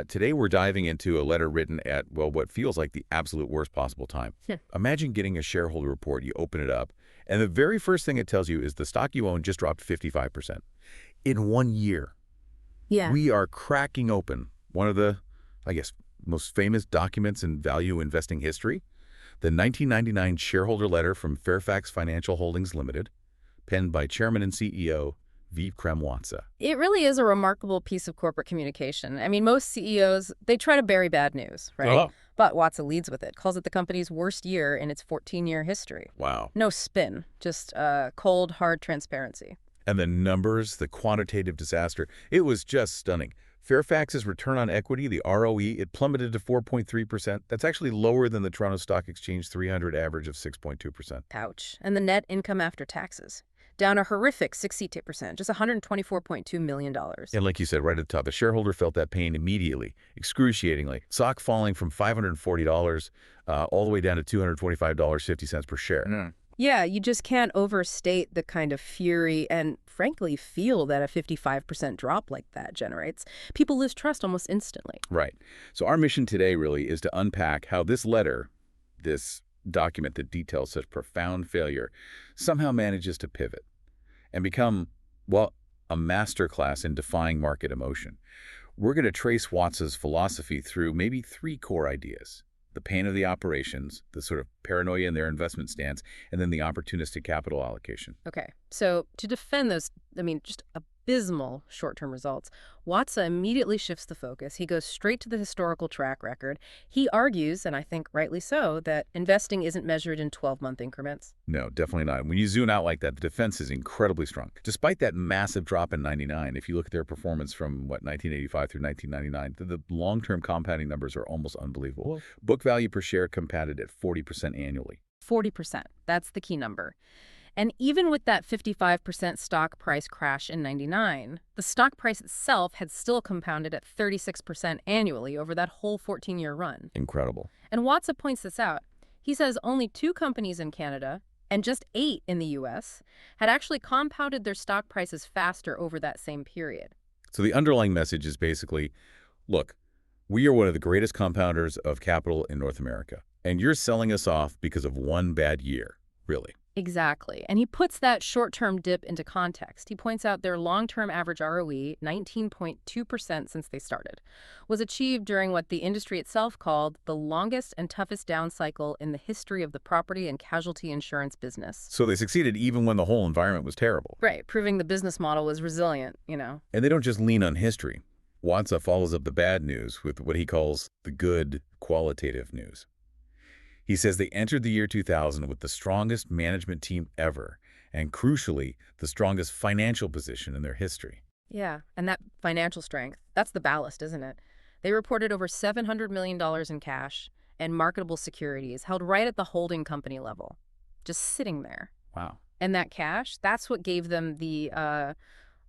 Today we're diving into a letter written at, well, what feels like the absolute worst possible time. Imagine getting a shareholder report, you open it up, and the very first thing it tells you is the stock you own just dropped 55% in 1 year. Yeah. We are cracking open one of the, I guess, most famous documents in value investing history, the 1999 shareholder letter from Fairfax Financial Holdings Limited, penned by Chairman and CEO Vikram Watsa. It really is a remarkable piece of corporate communication. I mean, most CEOs, they try to bury bad news, right? Oh. But Watsa leads with it, calls it the company's worst year in its 14-year history. Wow. No spin, just cold, hard transparency. And the numbers, the quantitative disaster, it was just stunning. Fairfax's return on equity, the ROE, it plummeted to 4.3%. That's actually lower than the Toronto Stock Exchange 300 average of 6.2%. Ouch. And the net income after taxes, down a horrific 68%, just $124.2 million. And like you said, right at the top, the shareholder felt that pain immediately, excruciatingly. Stock falling from $540 all the way down to $225.50 per share. Yeah, you just can't overstate the kind of fury and, frankly, feel that a 55% drop like that generates. People lose trust almost instantly. Right. So our mission today really is to unpack how this letter, this document that details such profound failure, somehow manages to pivot and become, well, a masterclass in defying market emotion. We're going to trace Watsa's philosophy through maybe 3 core ideas: the pain of the operations, the sort of paranoia in their investment stance, and then the opportunistic capital allocation. Okay, so to defend those, just abysmal short-term results, Watsa immediately shifts the focus. He goes straight to the historical track record. He argues, and I think rightly so, that investing isn't measured in 12-month increments. No, definitely not. When you zoom out like that, the defense is incredibly strong. Despite that massive drop in '99, if you look at their performance from, 1985 through 1999, the long-term compounding numbers are almost unbelievable. Whoa. Book value per share compounded at 40% annually. 40%. That's the key number. And even with that 55% stock price crash in '99, the stock price itself had still compounded at 36% annually over that whole 14-year run. Incredible. And Watsa points this out. He says only 2 companies in Canada and just 8 in the U.S. had actually compounded their stock prices faster over that same period. So the underlying message is basically, look, we are one of the greatest compounders of capital in North America, and you're selling us off because of one bad year, really. Exactly. And he puts that short-term dip into context. He points out their long-term average ROE, 19.2% since they started, was achieved during what the industry itself called the longest and toughest down cycle in the history of the property and casualty insurance business. So they succeeded even when the whole environment was terrible. Right, proving the business model was resilient, And they don't just lean on history. Watsa follows up the bad news with what he calls the good qualitative news. He says they entered the year 2000 with the strongest management team ever, and crucially, the strongest financial position in their history. Yeah, and that financial strength, that's the ballast, isn't it? They reported over $700 million in cash and marketable securities held right at the holding company level, just sitting there. Wow. And that cash, that's what gave them the,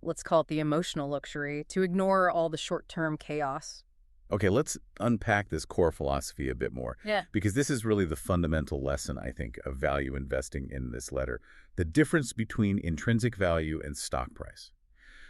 let's call it the emotional luxury to ignore all the short-term chaos. Okay, let's unpack this core philosophy a bit more. Yeah. Because this is really the fundamental lesson, I think, of value investing in this letter. The difference between intrinsic value and stock price.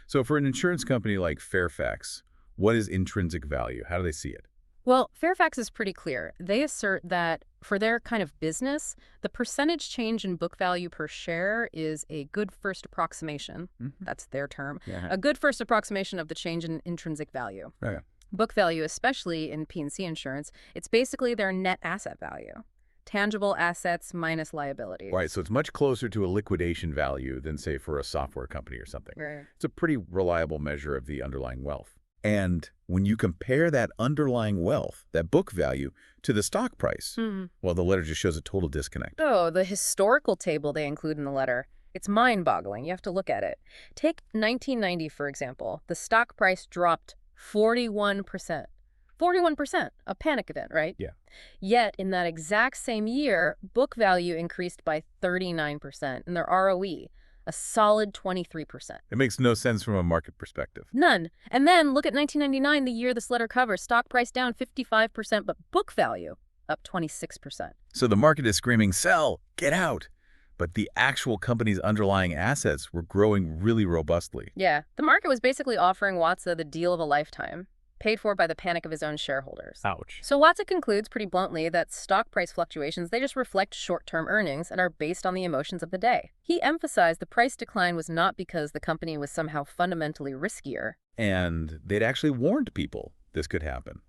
So for an insurance company like Fairfax, what is intrinsic value? How do they see it? Well, Fairfax is pretty clear. They assert that for their kind of business, the percentage change in book value per share is a good first approximation. That's their term. Yeah. A good first approximation of the change in intrinsic value. Okay. Book value, especially in P&C insurance, it's basically their net asset value. Tangible assets minus liabilities. Right, so it's much closer to a liquidation value than, say, for a software company or something. Right. It's a pretty reliable measure of the underlying wealth. And when you compare that underlying wealth, that book value, to the stock price, well, the letter just shows a total disconnect. Oh, the historical table they include in the letter. It's mind-boggling. You have to look at it. Take 1990, for example. The stock price dropped 41%. 41%, a panic event, right? Yeah. Yet, in that exact same year, book value increased by 39%, and their ROE, a solid 23%. It makes no sense from a market perspective. None. And then look at 1999, the year this letter covers. Stock price down 55%, but book value up 26%. So the market is screaming, sell, get out. But the actual company's underlying assets were growing really robustly. Yeah, the market was basically offering Watsa the deal of a lifetime. paid for by the panic of his own shareholders. Ouch. So Watson concludes pretty bluntly that stock price fluctuations, they just reflect short-term earnings and are based on the emotions of the day. He emphasized the price decline was not because the company was somehow fundamentally riskier. And they'd actually warned people this could happen.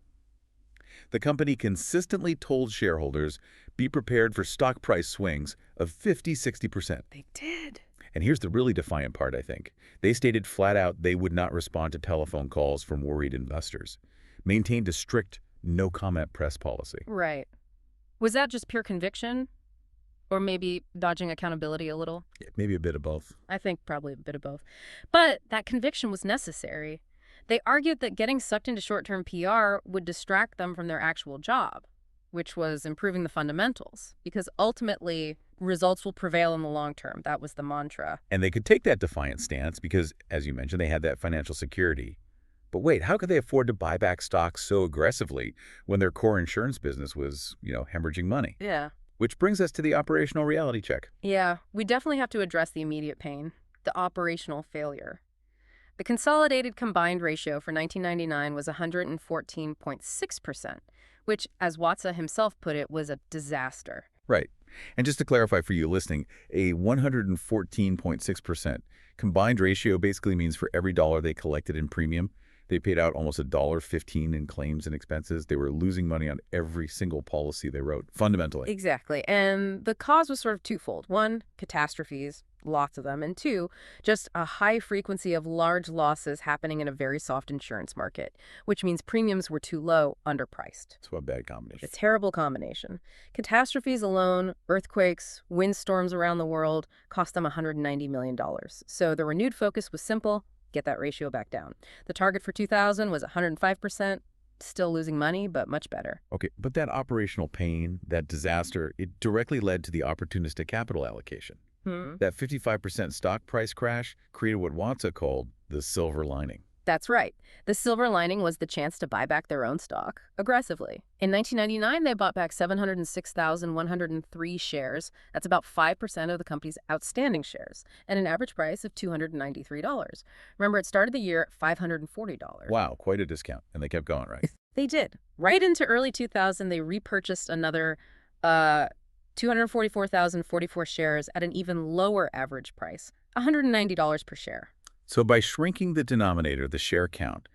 The company consistently told shareholders, be prepared for stock price swings of 50–60%. They did. And here's the really defiant part, I think. They stated flat out they would not respond to telephone calls from worried investors, maintained a strict no-comment press policy. Right. Was that just pure conviction? Or maybe dodging accountability a little? Yeah, maybe a bit of both. I think probably a bit of both. But that conviction was necessary. They argued that getting sucked into short-term PR would distract them from their actual job, which was improving the fundamentals, because ultimately results will prevail in the long term. That was the mantra. And they could take that defiant stance because, as you mentioned, they had that financial security. But wait, how could they afford to buy back stocks so aggressively when their core insurance business was, hemorrhaging money? Yeah. Which brings us to the operational reality check. Yeah, we definitely have to address the immediate pain, the operational failure. The consolidated combined ratio for 1999 was 114.6%, which, as Watsa himself put it, was a disaster. Right. And just to clarify for you listening, a 114.6% combined ratio basically means for every dollar they collected in premium, they paid out almost $1.15 in claims and expenses. They were losing money on every single policy they wrote, fundamentally. Exactly. And the cause was sort of twofold. One, catastrophes, lots of them. And two, just a high frequency of large losses happening in a very soft insurance market, which means premiums were too low, underpriced. It's a bad combination. A terrible combination. Catastrophes alone, earthquakes, windstorms around the world, cost them $190 million. So the renewed focus was simple: get that ratio back down. The target for 2000 was 105%, still losing money, but much better. Okay, but that operational pain, that disaster, it directly led to the opportunistic capital allocation. That 55% stock price crash created what Watsa called the silver lining. That's right. The silver lining was the chance to buy back their own stock aggressively. In 1999, they bought back 706,103 shares. That's about 5% of the company's outstanding shares, at an average price of $293. Remember, it started the year at $540. Wow, quite a discount. And they kept going, right? They did. Right into early 2000, they repurchased another 244,044 shares at an even lower average price, $190 per share. So by shrinking the denominator, the share count,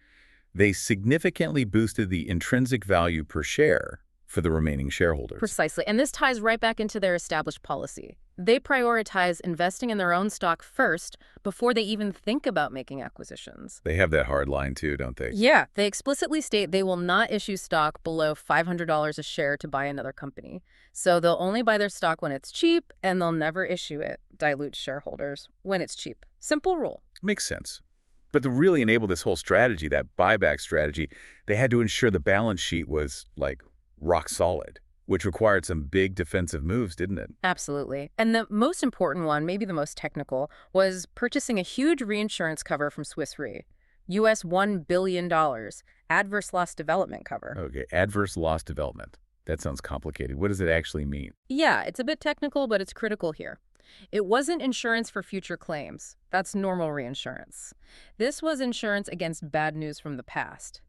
they significantly boosted the intrinsic value per share for the remaining shareholders. Precisely. And this ties right back into their established policy. They prioritize investing in their own stock first before they even think about making acquisitions. They have that hard line too, don't they? Yeah. They explicitly state they will not issue stock below $500 a share to buy another company. So they'll only buy their stock when it's cheap, and they'll never issue it, dilute shareholders, when it's cheap. Simple rule. Makes sense. But to really enable this whole strategy, that buyback strategy, they had to ensure the balance sheet was, like, rock solid, which required some big defensive moves, didn't it? Absolutely. And the most important one, maybe the most technical, was purchasing a huge reinsurance cover from Swiss Re. US $1 billion. Adverse loss development cover. Okay, adverse loss development. That sounds complicated. What does it actually mean? Yeah, it's a bit technical, but it's critical here. It wasn't insurance for future claims. That's normal reinsurance. This was insurance against bad news from the past.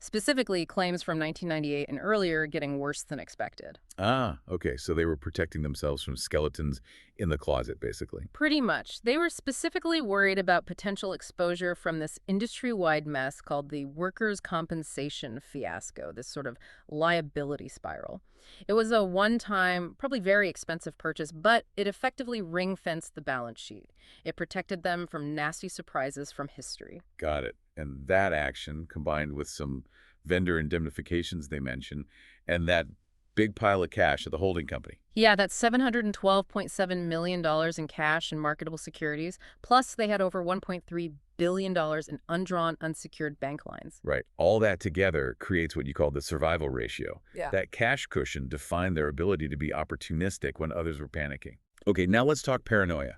Specifically, claims from 1998 and earlier getting worse than expected. Ah, okay. So they were protecting themselves from skeletons in the closet, basically. Pretty much. They were specifically worried about potential exposure from this industry-wide mess called the workers' compensation fiasco, this sort of liability spiral. It was a one-time, probably very expensive purchase, but it effectively ring-fenced the balance sheet. It protected them from nasty surprises from history. Got it. And that action, combined with some vendor indemnifications they mentioned, and that big pile of cash at the holding company. Yeah, that's $712.7 million in cash and marketable securities, plus they had over $1.3 billion in undrawn, unsecured bank lines. Right. All that together creates what you call the survival ratio. Yeah. That cash cushion defined their ability to be opportunistic when others were panicking. Okay, now let's talk paranoia.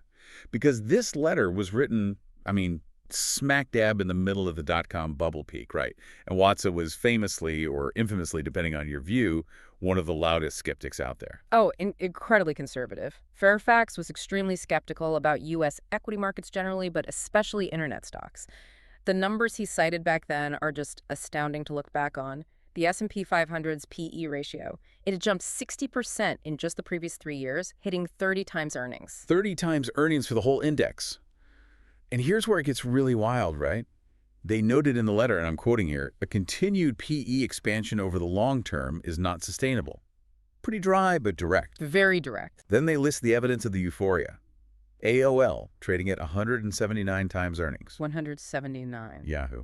Because this letter was written, smack dab in the middle of the dot-com bubble peak, right? And Watsa was famously, or infamously, depending on your view, one of the loudest skeptics out there. Oh, incredibly conservative. Fairfax was extremely skeptical about U.S. equity markets generally, but especially internet stocks. The numbers he cited back then are just astounding to look back on. The S&P 500's PE ratio, it had jumped 60% in just the previous 3 years, hitting 30 times earnings. 30 times earnings for the whole index. And here's where it gets really wild, right? They noted in the letter, and I'm quoting here, a continued PE expansion over the long term is not sustainable. Pretty dry, but direct. Very direct. Then they list the evidence of the euphoria. AOL, trading at 179 times earnings. 179. Yahoo,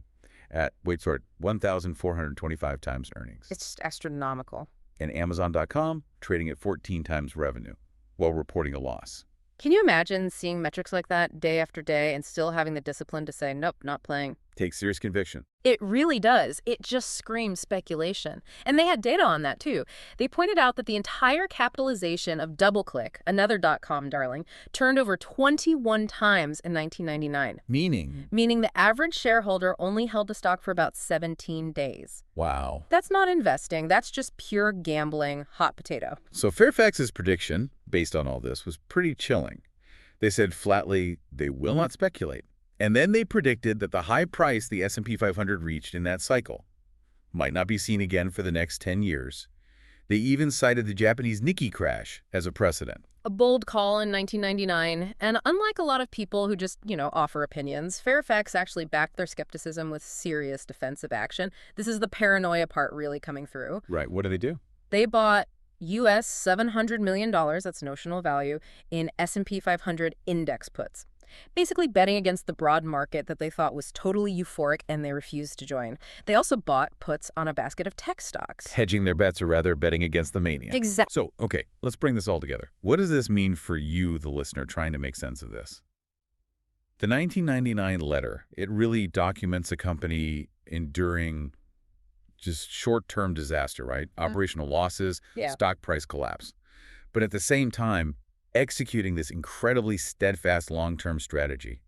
at, 1,425 times earnings. It's just astronomical. And Amazon.com, trading at 14 times revenue, while reporting a loss. Can you imagine seeing metrics like that day after day and still having the discipline to say, nope, not playing? Takes serious conviction. It really does. It just screams speculation. And they had data on that, too. They pointed out that the entire capitalization of DoubleClick, another .com darling, turned over 21 times in 1999. Meaning the average shareholder only held the stock for about 17 days. Wow. That's not investing. That's just pure gambling, hot potato. So Fairfax's prediction, based on all this, was pretty chilling. They said flatly, they will not speculate. And then they predicted that the high price the S&P 500 reached in that cycle might not be seen again for the next 10 years. They even cited the Japanese Nikkei crash as a precedent. A bold call in 1999, and unlike a lot of people who just, offer opinions, Fairfax actually backed their skepticism with serious defensive action. This is the paranoia part really coming through. Right. What do they do? They bought US $700 million, that's notional value, in S&P 500 index puts. Basically betting against the broad market that they thought was totally euphoric and they refused to join. They also bought puts on a basket of tech stocks. Hedging their bets, or rather betting against the mania. Exactly. So, okay, let's bring this all together. What does this mean for you, the listener, trying to make sense of this? The 1999 letter, it really documents a company enduring just short-term disaster, right? Operational losses, stock price collapse. But at the same time, executing this incredibly steadfast long-term strategy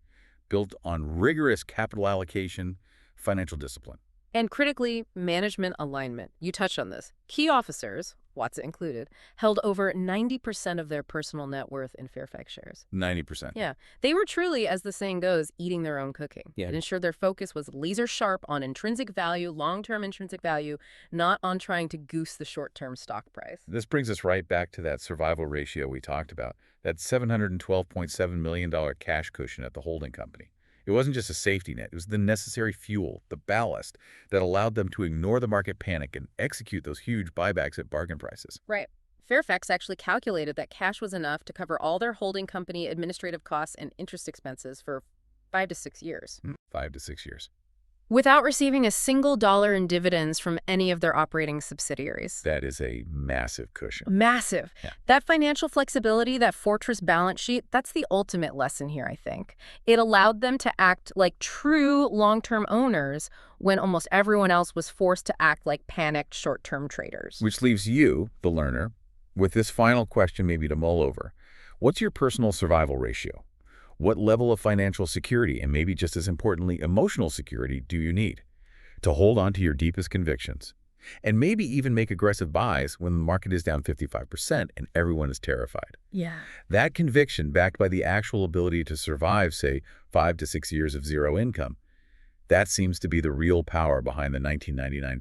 built on rigorous capital allocation, financial discipline. And critically, management alignment. You touched on this. Key officers, Watson included, held over 90% of their personal net worth in Fairfax shares. 90%. Yeah. They were truly, as the saying goes, eating their own cooking. Yeah. It ensured their focus was laser sharp on intrinsic value, long-term intrinsic value, not on trying to goose the short-term stock price. This brings us right back to that survival ratio we talked about, that $712.7 million cash cushion at the holding company. It wasn't just a safety net. It was the necessary fuel, the ballast, that allowed them to ignore the market panic and execute those huge buybacks at bargain prices. Right. Fairfax actually calculated that cash was enough to cover all their holding company administrative costs and interest expenses for 5 to 6 years. 5 to 6 years. Without receiving a single dollar in dividends from any of their operating subsidiaries. That is a massive cushion. Massive. Yeah. That financial flexibility, that fortress balance sheet, that's the ultimate lesson here, I think. It allowed them to act like true long-term owners when almost everyone else was forced to act like panicked short-term traders. Which leaves you, the learner, with this final question maybe to mull over. What's your personal survival ratio? What level of financial security, and maybe just as importantly, emotional security, do you need to hold on to your deepest convictions? And maybe even make aggressive buys when the market is down 55% and everyone is terrified. Yeah. That conviction, backed by the actual ability to survive, say, 5 to 6 years of zero income, that seems to be the real power behind the 1999